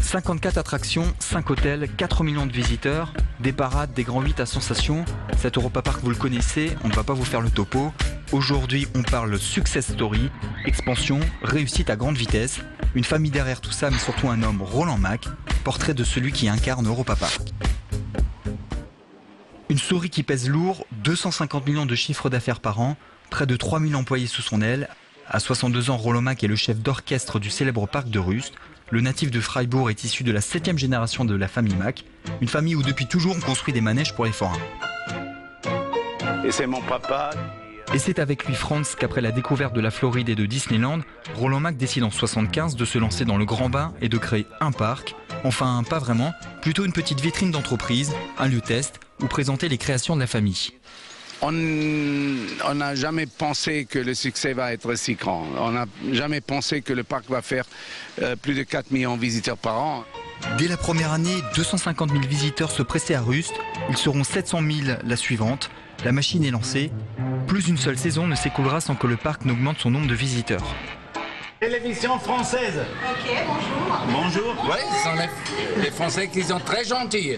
54 attractions, 5 hôtels, 4 millions de visiteurs, des parades, des grands 8 à sensations. Cet Europa Park, vous le connaissez, on ne va pas vous faire le topo. Aujourd'hui, on parle success story, expansion, réussite à grande vitesse. Une famille derrière tout ça, mais surtout un homme, Roland Mac, portrait de celui qui incarne Europa Park. Une souris qui pèse lourd, 250 millions de chiffres d'affaires par an, près de 3000 employés sous son aile. À 62 ans, Roland Mac est le chef d'orchestre du célèbre parc de Rust. Le natif de Freiburg est issu de la 7e génération de la famille Mac, une famille où depuis toujours on construit des manèges pour les forains. Et c'est mon papa. Et c'est avec lui, Franz, qu'après la découverte de la Floride et de Disneyland, Roland Mac décide en 1975 de se lancer dans le grand bain et de créer un parc. Enfin, pas vraiment, plutôt une petite vitrine d'entreprise, un lieu test, où présenter les créations de la famille. On n'a jamais pensé que le succès va être si grand. On n'a jamais pensé que le parc va faire plus de 4 millions de visiteurs par an. Dès la première année, 250 000 visiteurs se pressaient à Rust. Ils seront 700 000 la suivante. La machine est lancée. Plus une seule saison ne s'écoulera sans que le parc n'augmente son nombre de visiteurs. Télévision française. Ok, bonjour. Bonjour. Oui, ce sont les Français qui sont très gentils.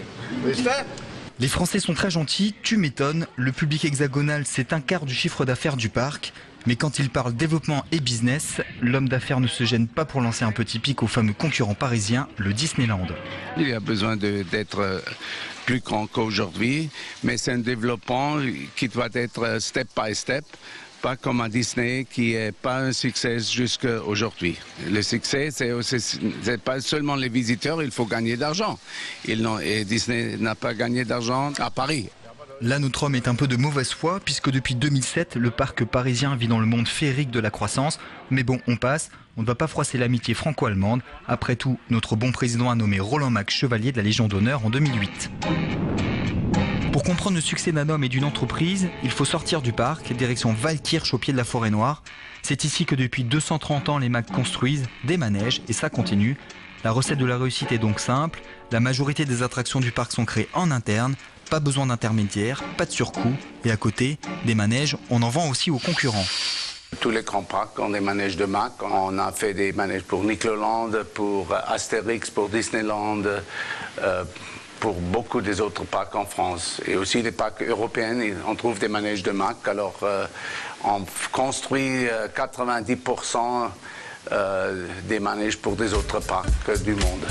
Les Français sont très gentils, tu m'étonnes. Le public hexagonal, c'est un quart du chiffre d'affaires du parc. Mais quand il parle développement et business, l'homme d'affaires ne se gêne pas pour lancer un petit pic au fameux concurrent parisien, le Disneyland. Il y a besoin d'être plus grand qu'aujourd'hui, mais c'est un développement qui doit être step by step. Pas comme à Disney, qui n'est pas un succès jusqu'à aujourd'hui. Le succès, c'est pas seulement les visiteurs, il faut gagner d'argent. Et Disney n'a pas gagné d'argent à Paris. Là, notre homme est un peu de mauvaise foi, puisque depuis 2007, le parc parisien vit dans le monde féerique de la croissance. Mais bon, on passe, on ne va pas froisser l'amitié franco-allemande. Après tout, notre bon président a nommé Roland Mac chevalier de la Légion d'honneur en 2008. Pour comprendre le succès d'un homme et d'une entreprise, il faut sortir du parc, direction Waldkirch au pied de la forêt noire. C'est ici que depuis 230 ans, les Mac construisent des manèges et ça continue. La recette de la réussite est donc simple. La majorité des attractions du parc sont créées en interne. Pas besoin d'intermédiaires, pas de surcoût. Et à côté, des manèges, on en vend aussi aux concurrents. Tous les grands parcs ont des manèges de Mac. On a fait des manèges pour Nickelodeon, pour Astérix, pour Disneyland, pour beaucoup des autres parcs en France. Et aussi les parcs européens, on trouve des manèges de Mac. Alors, on construit 90% des manèges pour des autres parcs du monde.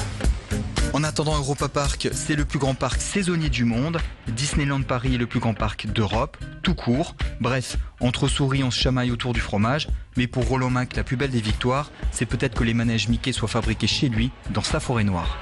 En attendant, Europa Park, c'est le plus grand parc saisonnier du monde. Disneyland Paris est le plus grand parc d'Europe, tout court. Bref, entre souris, on se chamaille autour du fromage. Mais pour Roland Mac, la plus belle des victoires, c'est peut-être que les manèges Mickey soient fabriqués chez lui, dans sa forêt noire.